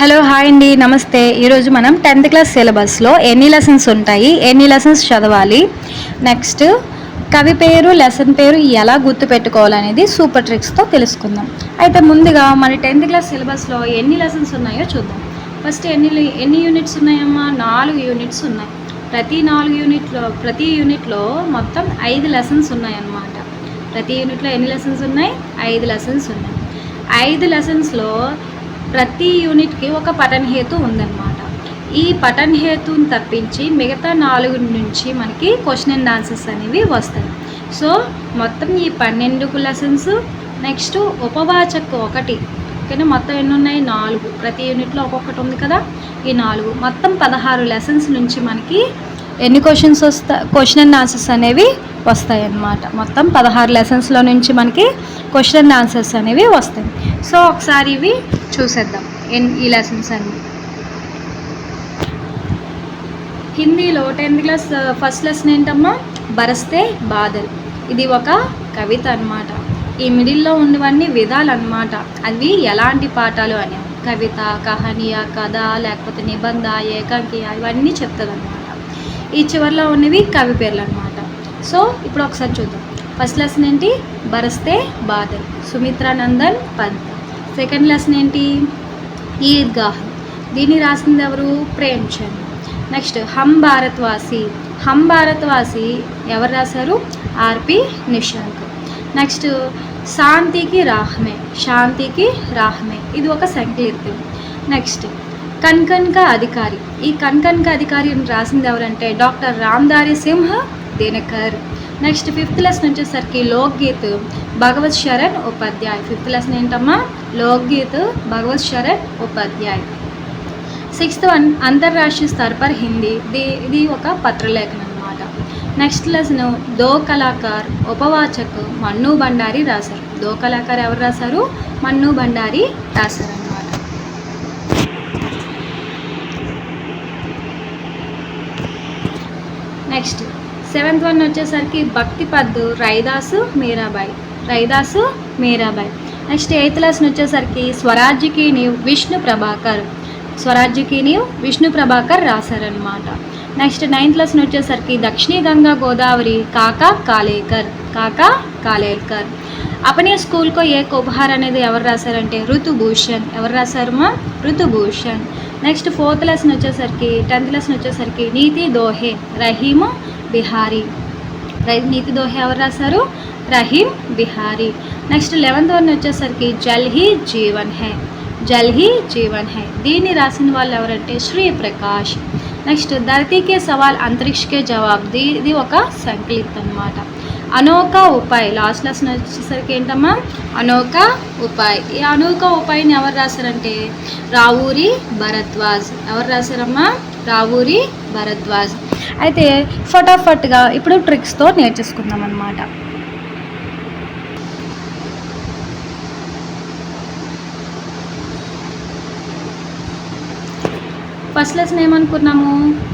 Hello hi అండి నమస్తే. ఈరోజు మనం 10th క్లాస్ సిలబస్లో ఎన్ని లెసన్స్ ఉంటాయి, ఎన్ని లెసన్స్ చదవాలి, నెక్స్ట్ కవి పేరు లెసన్ పేరు ఎలా గుర్తుపెట్టుకోవాలనేది సూపర్ ట్రిక్స్తో తెలుసుకుందాం. అయితే ముందుగా మన 10th క్లాస్ సిలబస్లో ఎన్ని లెసన్స్ ఉన్నాయో చూద్దాం. ఫస్ట్ ఎన్ని యూనిట్స్ ఉన్నాయమ్మా? 4 యూనిట్స్ ఉన్నాయి. ప్రతి యూనిట్లో మొత్తం 5 లెసన్స్ ఉన్నాయన్నమాట. ప్రతి యూనిట్లో ఎన్ని లెసన్స్ ఉన్నాయి? 5 లెసన్స్ ఉన్నాయి. 5 లెసన్స్లో ప్రతి యూనిట్కి ఒక పఠనహేతు ఉందన్నమాట. ఈ పఠనహేతుని తప్పించి మిగతా 4 నుంచి మనకి క్వశ్చన్ అండ్ ఆన్సర్స్ అనేవి వస్తాయి. సో మొత్తం ఈ 12 లెసన్స్, నెక్స్ట్ ఉపవాచక్ ఒకటి, ఓకేనా. మొత్తం ఎన్ని ఉన్నాయి? 4. ప్రతి యూనిట్లో ఒక్కొక్కటి ఉంది కదా, ఈ 4 మొత్తం 16 లెసన్స్ నుంచి మనకి ఎన్ని క్వశ్చన్ అండ్ ఆన్సర్స్ అనేవి వస్తాయి అన్నమాట. మొత్తం 16 లెసన్స్లో నుంచి మనకి క్వశ్చన్ అండ్ ఆన్సర్స్ అనేవి వస్తాయి. సో ఒకసారి ఇవి చూసేద్దాం ఈ లెసన్స్ అన్ని. హిందీలో 10th క్లాస్ ఫస్ట్ లెసన్ ఏంటమ్మా? బరస్తే బాదల్. ఇది ఒక కవిత అన్నమాట. ఈ మిడిల్లో ఉన్నవన్నీ విధాలు అన్నమాట. అవి ఎలాంటి పాఠాలు అని, కవిత, కహానియా, కథ, లేకపోతే నిబంధ, ఏకాంకియ, ఇవన్నీ చెప్తుంది అన్నమాట. ఈ చివరిలో ఉన్నవి కవి పేర్లు అన్నమాట. సో ఇప్పుడు ఒకసారి చూద్దాం. ఫస్ట్ లెసన్ ఏంటి? బరస్తే బాదల్, సుమిత్రానందన్ పంత్. సెకండ్ లెసన్ ఏంటి? ఈద్గాహ్. దీన్ని రాసింది ఎవరు? ప్రేమ్చంద్. నెక్స్ట్ హమ్ భారత్వాసి. హమ్ భారత్వాసి ఎవరు రాశారు? ఆర్పి నిశాంక్. నెక్స్ట్ శాంతికి రాహ్మే. శాంతికి రాహ్మే, ఇది ఒక సంకీర్తన. నెక్స్ట్ కన్కన్ కా అధికారి. ఈ కన్కన్ కా అధికారి రాసింది ఎవరంటే doctor Ramdhari Singh Dinkar. Next 5th lesson వచ్చేసరికి లోక్గీత్, భగవత్ శరణ్ ఉపాధ్యాయ్. 5th లెసన్ ఏంటమ్మా? లోక్గీత్, భగవత్ శరణ్ ఉపాధ్యాయ్. 6th వన్ అంతర్రాష్ట్రీయ స్థర్ పర్ హిందీ. ఇది ఒక పత్రలేఖనం అన్నమాట. నెక్స్ట్ లెసన్ దో కళాకార్, ఉపవాచక్ మన్ను బండారి రాశారు. దో కళాకార్ ఎవరు రాశారు? మన్ను బండారి రాశారు అన్నమాట. నెక్స్ట్ 7th వన్ వచ్చేసరికి భక్తి పద్దు, Raidas Meerabai. Raidas Meerabai. Next 8th lesson వచ్చేసరికి స్వరాజ్యకి నీవ్, విష్ణు ప్రభాకర్. స్వరాజ్యకి నీవ్, విష్ణు ప్రభాకర్ రాశారనమాట. నెక్స్ట్ 9th లెసన్ వచ్చేసరికి దక్షిణీ గంగా గోదావరి, కాకా కాలేకర్. కాకా కాలేకర్. అపనే స్కూల్కో ఏక్ ఉపహార్ అనేది ఎవరు రాశారంటే ఋతుభూషణ్. ఎవరు రాశారమ్మా? ఋతుభూషణ్. నెక్స్ట్ 4th లెసన్ వచ్చేసరికి 10th లెసన్ వచ్చేసరికి నీతి దోహే, రహీమ్ బిహారీ. నీతి దోహే ఎవరు రాశారు? Rahim Bihari. Next 11th one వచ్చేసరికి Jal he Jeevan high. Jal he Jeevan high, దీన్ని రాసిన వాళ్ళు ఎవరంటే శ్రీ ప్రకాష్. నెక్స్ట్ ధరతీకే సవాల్ అంతరిక్షకే జవాబ్. ఇది ఒక సంకలిత్ అన్నమాట. అనోకా ఉపాయ్. లాస్ట్ లెసన్ వచ్చేసరికి ఏంటమ్మా? అనోకా ఉపాయ్. ఈ అనోకా ఉపాయ్ని ఎవరు రాశారంటే రావూరి భరద్వాజ్. ఎవరు రాశారమ్మా? రావూరి భరద్వాజ్. అయితే ఫటాఫట్గా ఇప్పుడు ట్రిక్స్తో నేర్చేసుకుందాం అన్నమాట. ఫస్ట్ లెసన్ ఏమనుకున్నాము?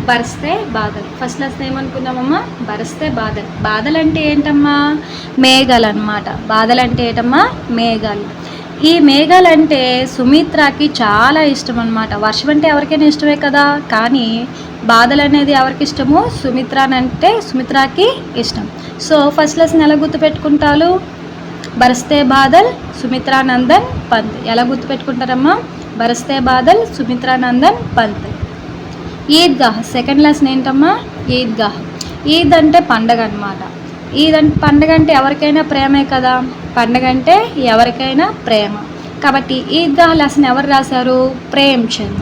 బరస్తే బాదల్. ఫస్ట్ లెసన్ ఏమనుకున్నామమ్మా? బరస్తే బాదల్. బాదల్ అంటే ఏంటమ్మా? మేఘాలు అన్నమాట. బాదల్ అంటే ఏంటమ్మా? మేఘాలు. ఈ మేఘాలు అంటే సుమిత్రకి చాలా ఇష్టం అన్నమాట. వర్షం అంటే ఎవరికైనా ఇష్టమే కదా, కానీ బాదల్ అనేది ఎవరికి ఇష్టము? సుమిత్రకి ఇష్టం. సో ఫస్ట్ లెసన్ ఎలా గుర్తుపెట్టుకుంటారు? బరస్తే బాదల్, సుమిత్రానందన్ పంత్. ఎలా గుర్తుపెట్టుకుంటారమ్మా? బరస్తే బాదల్, సుమిత్రానందన్ పంత్. ఈద్గాహ్. సెకండ్ లెసన్ ఏంటమ్మా? ఈద్గాహ్. ఈద్ అంటే పండగ అనమాట. పండగ అంటే ఎవరికైనా ప్రేమే కదా, పండగ అంటే ఎవరికైనా ప్రేమ. కాబట్టి ఈద్గాహ్ లెసన్ ఎవరు రాశారు? ప్రేమ్చంద్.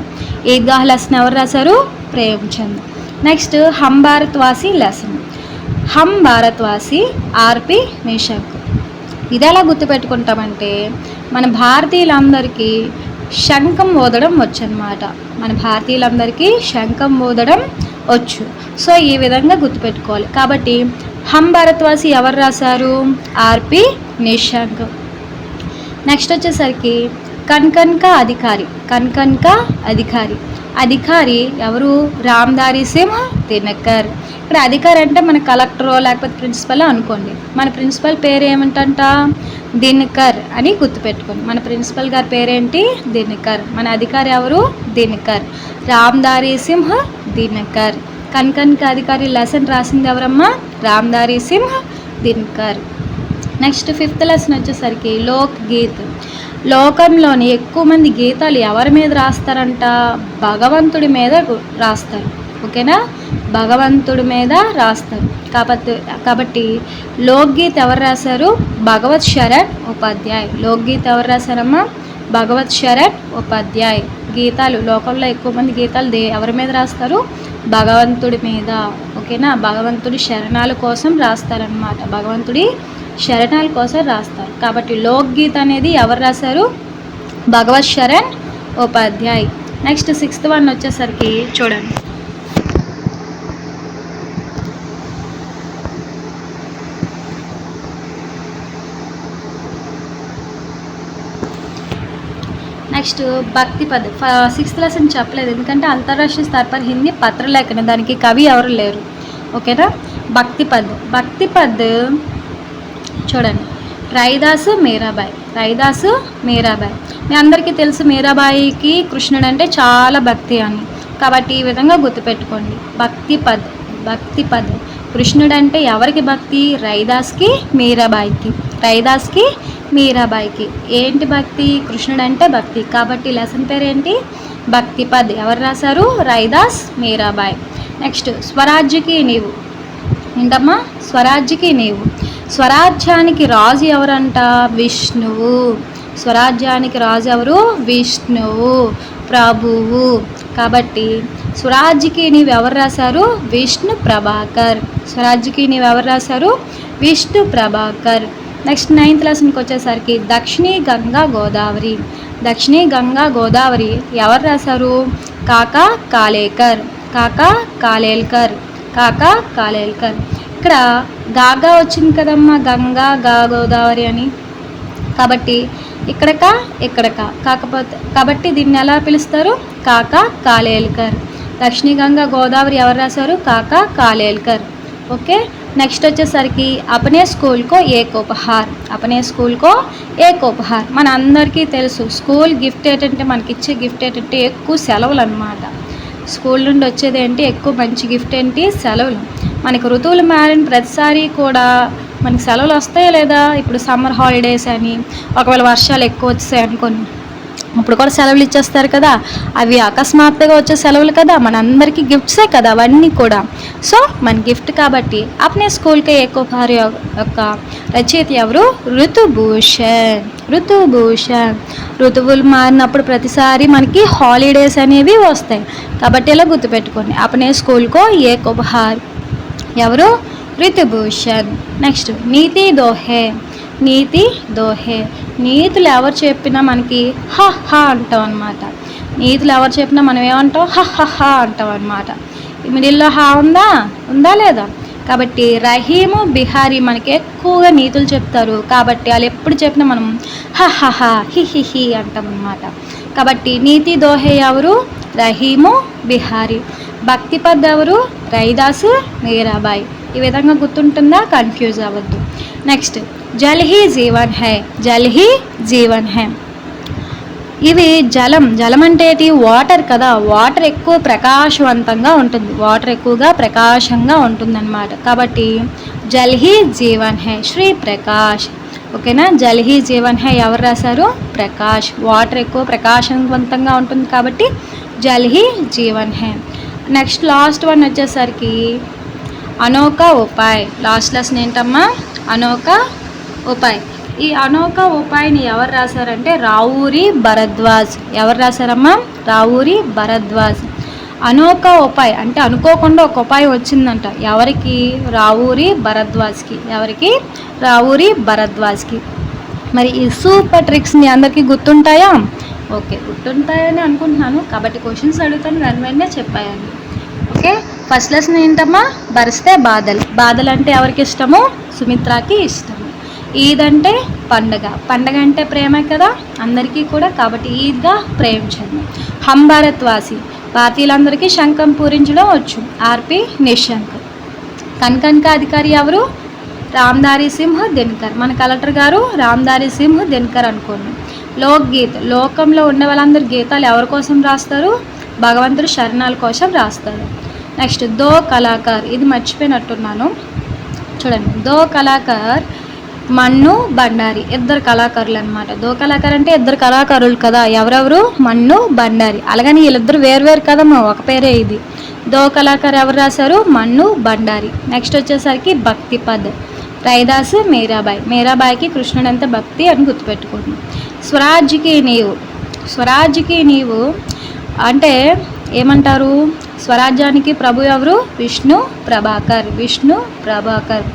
ఈద్గాహ్ లెసన్ ఎవరు రాశారు? ప్రేమ్చంద్. నెక్స్ట్ హమ్ భారత్వాసి లెసన్. హమ్ భారత్వాసి ఆర్పి నిశాంక్. ఇది ఎలా గుర్తుపెట్టుకుంటామంటే మన భారతీయులందరికీ శంఖం ఊదడం వచ్చు అన్నమాట. మన భారతీయులందరికీ శంఖం ఊదడం వచ్చు. సో ఈ విధంగా గుర్తుపెట్టుకోవాలి. కాబట్టి హమ్ భారత్వాసి ఎవరు రాశారు? ఆర్పి నిశాంక్. నెక్స్ట్ వచ్చేసరికి కన్కన్ కా అధికారి. కన్కన్ కా అధికారి. అధికారి ఎవరు? రామ్ధారి సింహ్ దినకర్. ఇక్కడ అధికారి అంటే మన కలెక్టరో లేకపోతే ప్రిన్సిపల్ అనుకోండి. మన ప్రిన్సిపల్ పేరు ఏమిటంట? దినకర్ అని గుర్తుపెట్టుకోండి. మన ప్రిన్సిపల్ గారి పేరేంటి? దినకర్. మన అధికారి ఎవరు? దినకర్. రామ్ధారి సింహ్ దినకర్. కన్కన్కి అధికారి లెసన్ రాసింది ఎవరమ్మా? Ramdhari Singh Dinkar. Next 5th lesson వచ్చేసరికి లోక్ గీత్. లోకంలోని ఎక్కువ మంది గీతాలు ఎవరి మీద రాస్తారంట? భగవంతుడి మీద రాస్తారు. ఓకేనా? భగవంతుడి మీద రాస్తారు. కాబట్టి లోక్గీత్ ఎవరు రాశారు? భగవత్ శరణ్ ఉపాధ్యాయ్. లోక్గీత్ ఎవరు రాశారమ్మా? భగవత్ శరణ్ ఉపాధ్యాయ్. గీతాలు లోకంలో ఎక్కువ మంది గీతాలు ఎవరి మీద రాస్తారు? భగవంతుడి మీద. ఓకేనా? భగవంతుడి శరణాల కోసం రాస్తారనమాట. భగవంతుడి శరణాల కోసం రాస్తారు. కాబట్టి లోక్గీత్ అనేది ఎవరు రాశారు? Bhagwat Sharan Upadhyay. Next 6th one వచ్చేసరికి చూడండి. నెక్స్ట్ భక్తి పద్. 6th లెసన్ చెప్పలేదు ఎందుకంటే అంతర్రాష్ట్రీయ స్థాయి పర్ హిందీ పత్రలేఖన, దానికి కవి ఎవరు లేరు. ఓకేనా? భక్తి పద్. భక్తి పద్ చూడండి. రైదాసు మీరాబాయి. రైదాసు మీరాబాయి. మీ అందరికీ తెలుసు మీరాబాయికి కృష్ణుడు అంటే చాలా భక్తి అని. కాబట్టి ఈ విధంగా గుర్తుపెట్టుకోండి. భక్తి పద్. భక్తి పద్. కృష్ణుడు అంటే ఎవరికి భక్తి? రైదాస్కి మీరాబాయికి. రైదాస్కి మీరాబాయికి ఏంటి భక్తి? కృష్ణుడు అంటే భక్తి. కాబట్టి లెసన్ పేరు ఏంటి? భక్తి పద్. ఎవరు రాశారు? రైదాస్ మీరాబాయి. నెక్స్ట్ స్వరాజ్యకి నీవు. ఏంటమ్మా? స్వరాజ్యకి నీవు. స్వరాజ్యానికి రాజు ఎవరంట? విష్ణువు. స్వరాజ్యానికి రాజు ఎవరు? విష్ణువు ప్రభువు. కాబట్టి స్వరాజ్యకి నీవు ఎవరు రాశారు? విష్ణు ప్రభాకర్. స్వరాజ్యకి నీవు ఎవరు రాశారు? విష్ణు ప్రభాకర్. నెక్స్ట్ 9th లెసన్కి వచ్చేసరికి దక్షిణీ గంగా గోదావరి. దక్షిణీ గంగా గోదావరి ఎవరు రాశారు? కాకా కాలేకర్. కాకా కాలేల్కర్. కాకా కాలేల్కర్. ఇక్కడ గాగా వచ్చింది కదమ్మా, గంగా గోదావరి అని. కాబట్టి ఇక్కడక ఇక్కడక కాబట్టి దీన్ని ఎలా పిలుస్తారు? కాకా కాలేల్కర్. దక్షిణ గంగా గోదావరి ఎవరు రాశారు? కాకా కాలేల్కర్. ఓకే. నెక్స్ట్ వచ్చేసరికి అపనే స్కూల్కో ఏక్ ఉపహార్. అపనే స్కూల్కో ఏక్ ఉపహార్. మన అందరికీ తెలుసు స్కూల్ గిఫ్ట్ ఏంటంటే, మనకి ఇచ్చే గిఫ్ట్ ఏంటంటే ఎక్కువ సెలవులు అన్నమాట. స్కూల్ నుండి వచ్చేది ఏంటి? ఎక్కువ మంచి గిఫ్ట్ ఏంటి? సెలవులు. మనకు ఋతువులు మారిన ప్రతిసారి కూడా మనకి సెలవులు వస్తాయా లేదా? ఇప్పుడు సమ్మర్ హాలిడేస్ అని, ఒకవేళ వర్షాలు ఎక్కువ వచ్చాయి అనుకోండి, ఇప్పుడు కూడా సెలవులు ఇచ్చేస్తారు కదా. అవి అకస్మాత్తుగా వచ్చే సెలవులు కదా, మనందరికీ గిఫ్ట్సే కదా అవన్నీ కూడా. సో మన గిఫ్ట్ కాబట్టి అప్నే స్కూల్కే ఏక్ ఉపహార్ యొక్క రచయిత ఎవరు? ఋతుభూషణ్. ఋతుభూషణ్. ఋతువులు మారినప్పుడు ప్రతిసారి మనకి హాలిడేస్ అనేవి వస్తాయి కాబట్టి ఇలా గుర్తుపెట్టుకోండి. అప్నే స్కూల్కో ఏక్ ఉపహార్ ఎవరు? ఋతుభూషణ్. నెక్స్ట్ నీతి దోహే. నీతి దోహే. నీతులు ఎవరు చెప్పినా మనకి హ హ అంటాం అనమాట. నీతులు ఎవరు చెప్పినా మనం ఏమంటాం? హ హ హ అంటాం అనమాట. మిడిల్లో హా ఉందా లేదా? కాబట్టి రహీము బిహారీ మనకి ఎక్కువగా నీతులు చెప్తారు కాబట్టి వాళ్ళు ఎప్పుడు చెప్పినా మనం హ హ హ హి హి హి అంటాం అనమాట. కాబట్టి నీతి దోహే ఎవరు? రహీము బిహారీ. భక్తి పద్ ఎవరు? రైదాసు మీరాబాయి. ఈ విధంగా గుర్తుంటుందా? కన్ఫ్యూజ్ అవ్వద్దు. Next Jal he Jeevan high. Jal he Jeevan high. ఇవి జలం. జలం అంటే ఏంటి? వాటర్ కదా. వాటర్ ఎక్కువ ప్రకాశవంతంగా ఉంటుంది. వాటర్ ఎక్కువగా ప్రకాశంగా ఉంటుందన్నమాట. కాబట్టి జల్ హీ జీవన్ హై శ్రీ ప్రకాష్. ఓకేనా? జల్ హీ జీవన్ హై ఎవరు రాశారు? ప్రకాష్. వాటర్ ఎక్కువ ప్రకాశవంతంగా ఉంటుంది కాబట్టి Jal he Jeevan high. Next last one వచ్చేసరికి అనోఖా ఉపాయ్. లాస్ట్ లెసన్ ఏంటమ్మా? అనోఖా ఉపాయ్. ఈ అనోఖా ఉపాయ్ని ఎవరు రాశారంటే రావూరి భరద్వాజ్. ఎవరు రాశారమ్మా? రావూరి భరద్వాజ్. అనోఖా ఉపాయ్ అంటే అనుకోకుండా ఒక ఉపాయం వచ్చిందంట. ఎవరికి? రావూరి భరద్వాజ్కి. ఎవరికి? రావూరి భరద్వాజ్కి. మరి ఈ సూపర్ ట్రిక్స్ మీ అందరికీ గుర్తుంటాయా? ఓకే, గుర్తుంటాయని అనుకుంటున్నాను. కాబట్టి క్వశ్చన్స్ అడుగుతాను, వెంటనే చెప్పాయండి. ఓకే. ఫస్ట్ లెసన్ ఏంటమ్మా? బరిస్తే బాధలు. బాధలు అంటే ఎవరికి ఇష్టము? సుమిత్రకి ఇష్టము. ఈద్ అంటే పండగ. పండగ అంటే ప్రేమే కదా అందరికీ కూడా. కాబట్టి ఈద్గా ప్రేమించండి. హమ్ భారత్వాసి. భారతీయులందరికీ శంఖం పూరించడం వచ్చు. ఆర్పి నిశంక్. కనకనక అధికారి ఎవరు? రామ్ధారి సింహ్ దినకర్. మన కలెక్టర్ గారు రామ్ధారి సింహ్ దినకర్ అనుకోండి. లోక్ గీత్, లోకంలో ఉండే వాళ్ళందరూ గీతాలు ఎవరి కోసం రాస్తారు? భగవంతుడు శరణాల కోసం రాస్తారు. నెక్స్ట్ దో కళాకార్, ఇది మర్చిపోయినట్టున్నాను చూడండి. దో కళాకార్ మన్ను బండారి, ఇద్దరు కళాకారులు అనమాట. దో కళాకారు అంటే ఇద్దరు కళాకారులు కదా, ఎవరెవరు? మన్ను బండారి. అలాగని వీళ్ళిద్దరు వేరువేరు కదమ్మా, ఒక పేరే ఇది. దో కళాకారు ఎవరు రాశారు? మన్ను బండారి. నెక్స్ట్ వచ్చేసరికి భక్తి పద్, రైదాస్ మీరాబాయి. మీరాబాయికి కృష్ణుడు ఎంత భక్తి అని గుర్తుపెట్టుకుంటున్నాం. స్వరాజ్కి నీవు, స్వరాజ్కి నీవు అంటే ఏమంటారు? స్వరాజ్యానికి ప్రభు ఎవరు? విష్ణు ప్రభాకర్, విష్ణు ప్రభాకర్.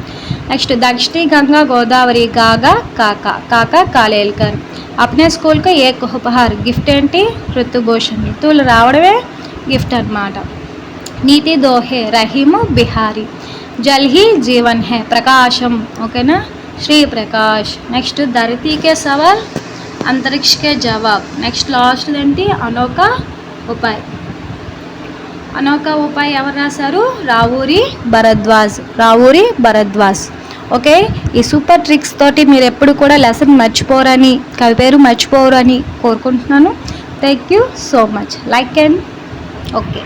నెక్స్ట్ దక్షిణ గంగా గోదావరి గాగా కాకా, కాకా కాలేల్కర్. అప్నే స్కూల్కి ఏక్ ఉపహార్, గిఫ్ట్ ఏంటి? ఋతుభూషణ్, ఋతువులు రావడమే గిఫ్ట్ అనమాట. నీతి దోహే రహీము బిహారీ. జల్ హీ జీవన్ హే, ప్రకాశం. ఓకేనా? శ్రీ ప్రకాష్. నెక్స్ట్ ధరతీకే సవాల్ అంతరిక్షకే జవాబ్. నెక్స్ట్ లాస్ట్ ఏంటి? అనోఖా ఉపాయ్. అనోఖా ఉపాయ్ ఎవరు రాశారు? రావూరి భరద్వాజ్, రావూరి భరద్వాజ్. ఓకే, ఈ సూపర్ ట్రిక్స్ తోటి మీరు ఎప్పుడు కూడా లెసన్ మర్చిపోరని, కవి పేరు మర్చిపోరని కోరుకుంటున్నాను. Thank you so much. Like and okay.